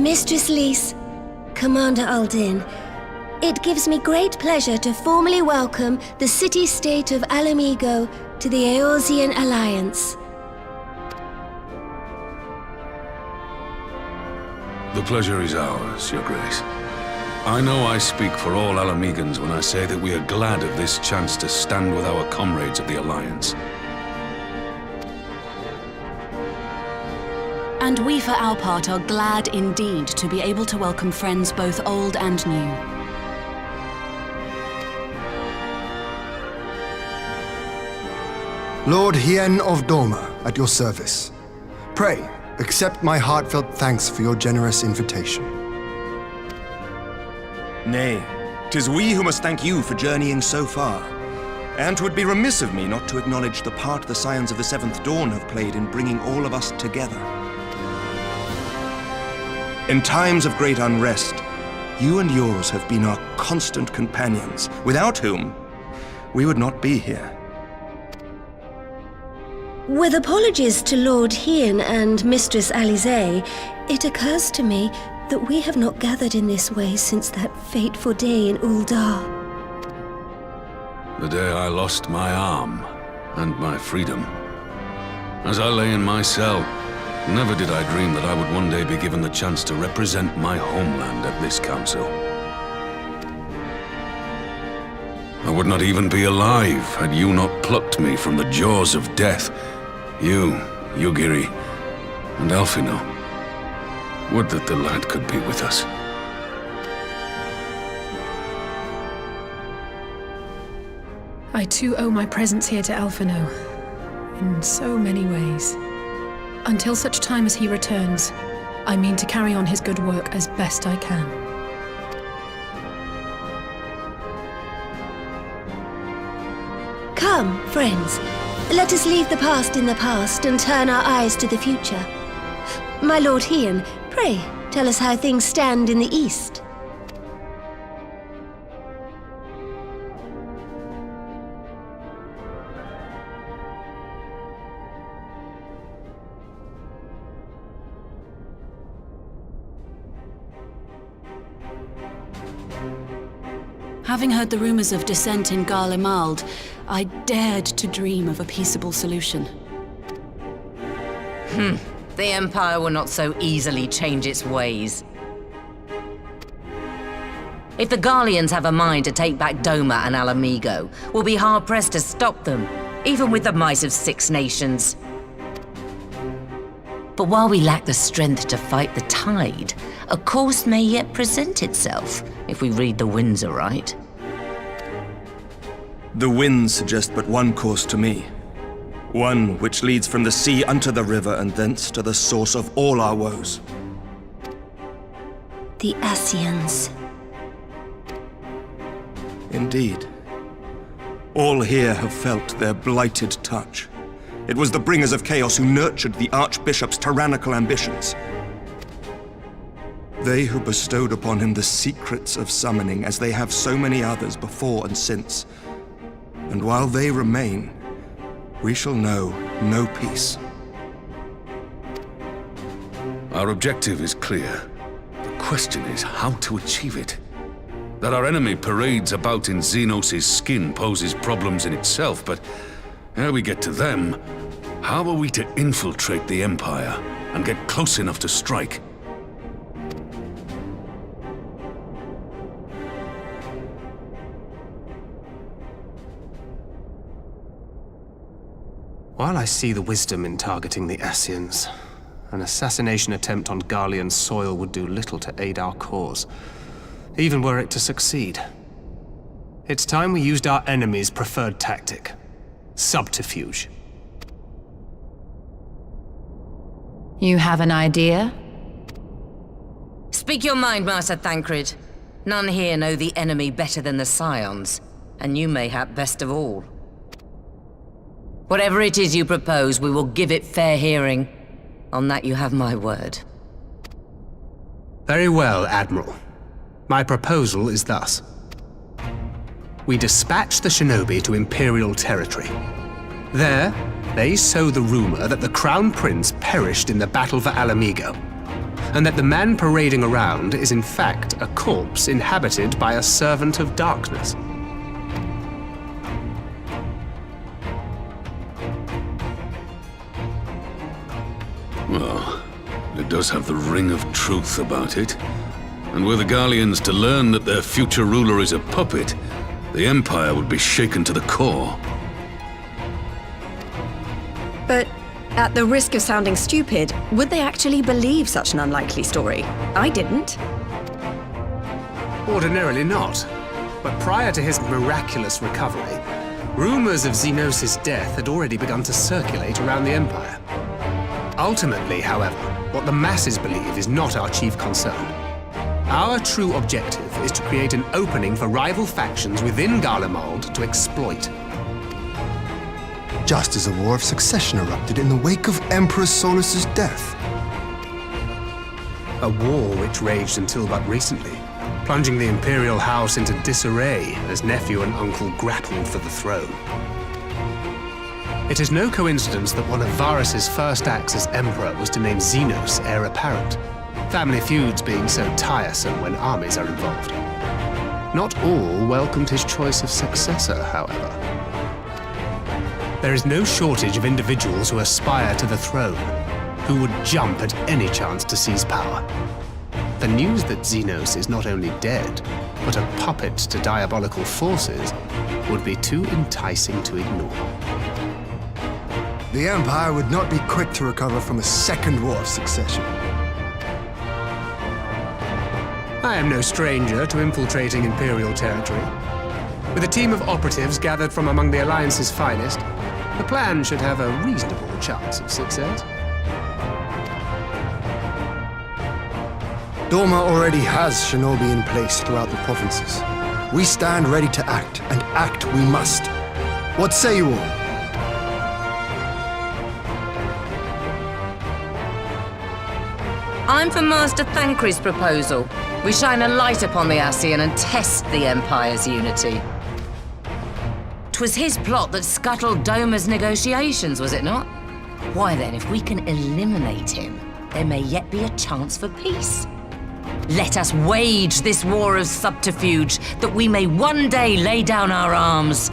Mistress Lys, Commander Aldin, it gives me great pleasure to formally welcome the city-state of Alamigo to the Eorzean Alliance. The pleasure is ours, Your Grace. I know I speak for all Alamegans when I say that we are glad of this chance to stand with our comrades of the Alliance. And we, for our part, are glad indeed to be able to welcome friends both old and new. Lord Hien of Doma, at your service. Pray, accept my heartfelt thanks for your generous invitation. Nay, 'tis we who must thank you for journeying so far. And 'twould be remiss of me not to acknowledge the part the Scions of the Seventh Dawn have played in bringing all of us together. In times of great unrest, you and yours have been our constant companions, without whom we would not be here. With apologies to Lord Hien and Mistress Alisaie, it occurs to me that we have not gathered in this way since that fateful day in Uldar. The day I lost my arm and my freedom. As I lay in my cell, never did I dream that I would one day be given the chance to represent my homeland at this council. I would not even be alive had you not plucked me from the jaws of death. You, Yugiri, and Alphino. Would that the lad could be with us. I too owe my presence here to Alphino, in so many ways. Until such time as he returns, I mean to carry on his good work as best I can. Come, friends. Let us leave the past in the past and turn our eyes to the future. My Lord Hien, pray, tell us how things stand in the East. Having heard the rumors of dissent in Garlemald, I dared to dream of a peaceable solution. The Empire will not so easily change its ways. If the Garleans have a mind to take back Doma and Alamigo, we'll be hard-pressed to stop them, even with the might of 6 nations. But while we lack the strength to fight the tide, a course may yet present itself, if we read the winds aright. The winds suggest but one course to me. One which leads from the sea unto the river and thence to the source of all our woes. The Ascians. Indeed. All here have felt their blighted touch. It was the bringers of chaos who nurtured the Archbishop's tyrannical ambitions. They who bestowed upon him the secrets of summoning, as they have so many others before and since. And while they remain, we shall know no peace. Our objective is clear. The question is how to achieve it. That our enemy parades about in Xenos' skin poses problems in itself, but ere we get to them, how are we to infiltrate the Empire and get close enough to strike? While I see the wisdom in targeting the Ascians, an assassination attempt on Garlean soil would do little to aid our cause, even were it to succeed. It's time we used our enemy's preferred tactic: subterfuge. You have an idea? Speak your mind, Master Thancred. None here know the enemy better than the Scions, and you mayhap best of all. Whatever it is you propose, we will give it fair hearing. On that you have my word. Very well, Admiral. My proposal is thus. We dispatch the shinobi to Imperial territory. There, they sow the rumor that the Crown Prince perished in the battle for Alamigo. and that the man parading around is in fact a corpse inhabited by a servant of darkness. Well, it does have the ring of truth about it. And were the Garleans to learn that their future ruler is a puppet, the Empire would be shaken to the core. But at the risk of sounding stupid, would they actually believe such an unlikely story? I didn't. Ordinarily not. But prior to his miraculous recovery, rumors of Xenos' death had already begun to circulate around the Empire. Ultimately, however, what the masses believe is not our chief concern. Our true objective is to create an opening for rival factions within Garlemald to exploit. Just as a war of succession erupted in the wake of Emperor Solus's death. A war which raged until but recently, plunging the Imperial House into disarray as nephew and uncle grappled for the throne. It is no coincidence that one of Varus's first acts as Emperor was to name Xenos heir apparent, family feuds being so tiresome when armies are involved. Not all welcomed his choice of successor, however. There is no shortage of individuals who aspire to the throne, who would jump at any chance to seize power. The news that Xenos is not only dead, but a puppet to diabolical forces, would be too enticing to ignore. The Empire would not be quick to recover from a second war of succession. I am no stranger to infiltrating Imperial territory. With a team of operatives gathered from among the Alliance's finest, the plan should have a reasonable chance of success. Doma already has shinobi in place throughout the provinces. We stand ready to act, and act we must. What say you all? I'm for Master Thancred's proposal. We shine a light upon the Ascian and test the Empire's unity. 'Twas his plot that scuttled Doma's negotiations, was it not? Why then, if we can eliminate him, there may yet be a chance for peace. Let us wage this war of subterfuge, that we may one day lay down our arms.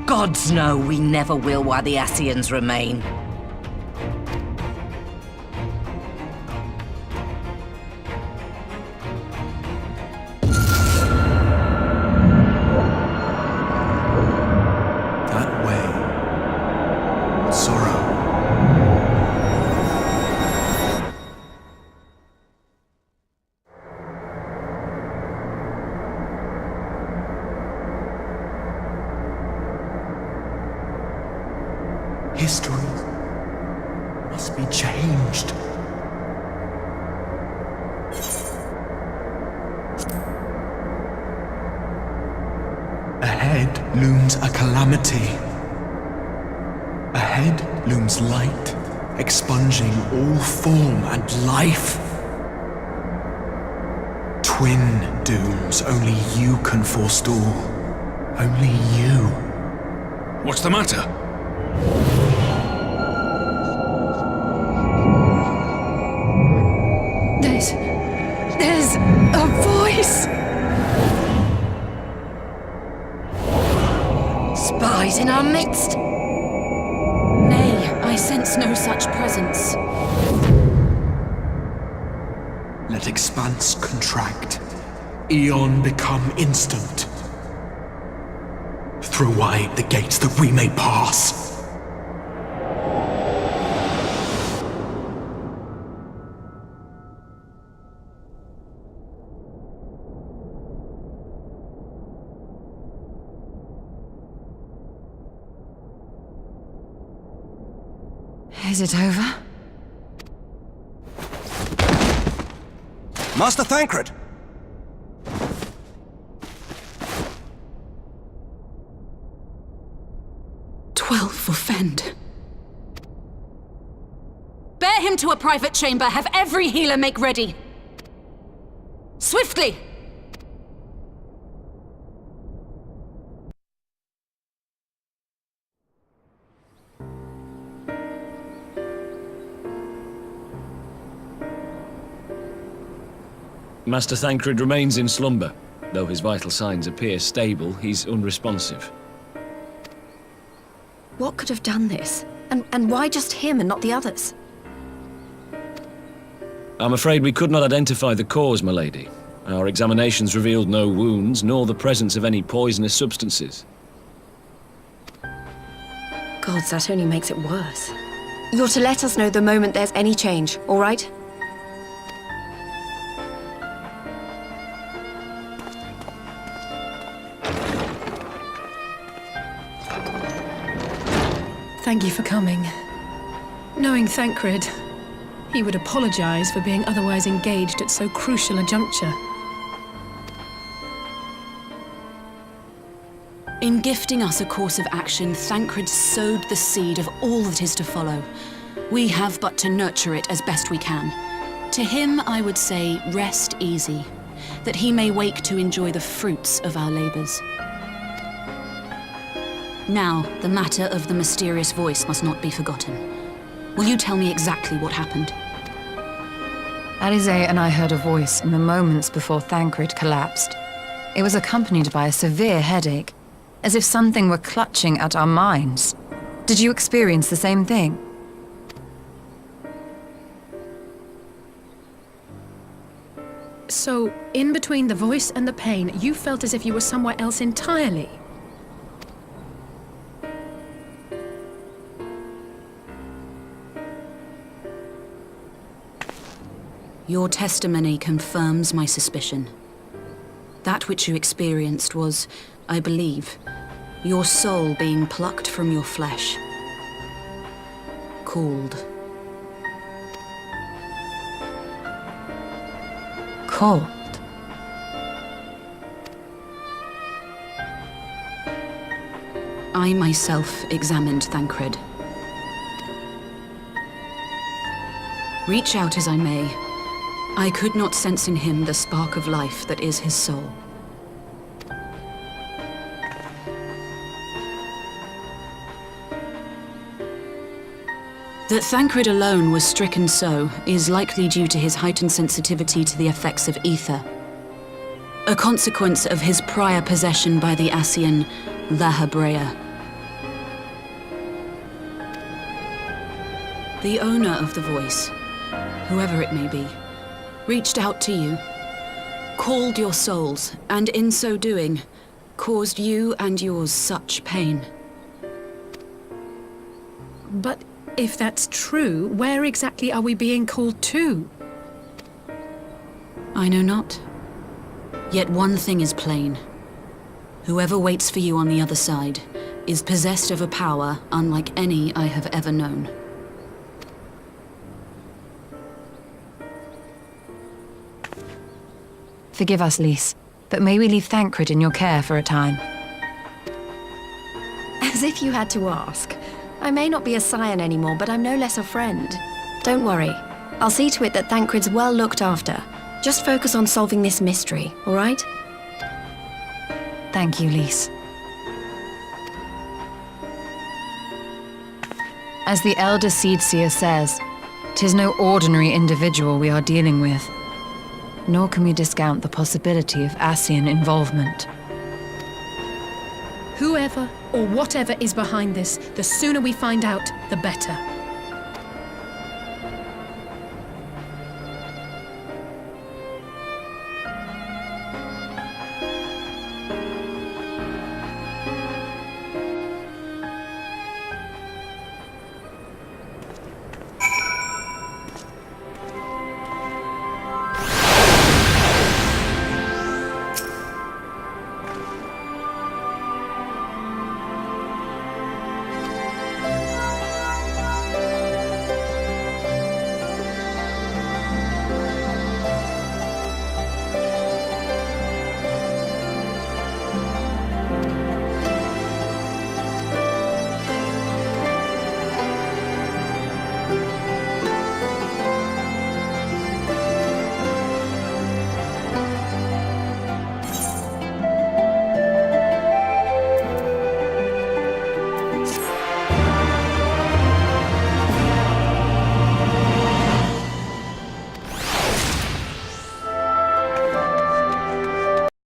Gods know we never will while the Ascians remain. History must be changed. Ahead looms a calamity. Ahead looms light, expunging all form and life. Twin dooms only you can forestall. Only you. What's the matter? There's a voice! Spies in our midst? Nay, I sense no such presence. Let expanse contract, eon become instant. Throw wide the gates that we may pass. Is it over? Master Thancred! 12 for Fend. Bear him to a private chamber. Have every healer make ready. Swiftly! Master Thancred remains in slumber. Though his vital signs appear stable, he's unresponsive. What could have done this? And why just him and not the others? I'm afraid we could not identify the cause, my lady. Our examinations revealed no wounds, nor the presence of any poisonous substances. Gods, that only makes it worse. You're to let us know the moment there's any change, all right? Thank you for coming. Knowing Thancred, he would apologize for being otherwise engaged at so crucial a juncture. In gifting us a course of action, Thancred sowed the seed of all that is to follow. We have but to nurture it as best we can. To him, I would say, rest easy, that he may wake to enjoy the fruits of our labors. Now, the matter of the mysterious voice must not be forgotten. Will you tell me exactly what happened? Alizé and I heard a voice in the moments before Thancred collapsed. It was accompanied by a severe headache, as if something were clutching at our minds. Did you experience the same thing? So, in between the voice and the pain, you felt as if you were somewhere else entirely? Your testimony confirms my suspicion. That which you experienced was, I believe, your soul being plucked from your flesh. Called. Called? I myself examined Thancred. Reach out as I may, I could not sense in him the spark of life that is his soul. That Thancred alone was stricken so is likely due to his heightened sensitivity to the effects of ether, a consequence of his prior possession by the Ascian La Hebrea. The owner of the voice, whoever it may be, reached out to you, called your souls, and in so doing, caused you and yours such pain. But if that's true, where exactly are we being called to? I know not. Yet one thing is plain. Whoever waits for you on the other side is possessed of a power unlike any I have ever known. Forgive us, Lys, but may we leave Thancred in your care for a time? As if you had to ask. I may not be a scion anymore, but I'm no less a friend. Don't worry. I'll see to it that Thancred's well looked after. Just focus on solving this mystery, all right? Thank you, Lys. As the Elder Seedseer says, 'tis no ordinary individual we are dealing with. Nor can we discount the possibility of Ascian involvement. Whoever or whatever is behind this, the sooner we find out, the better.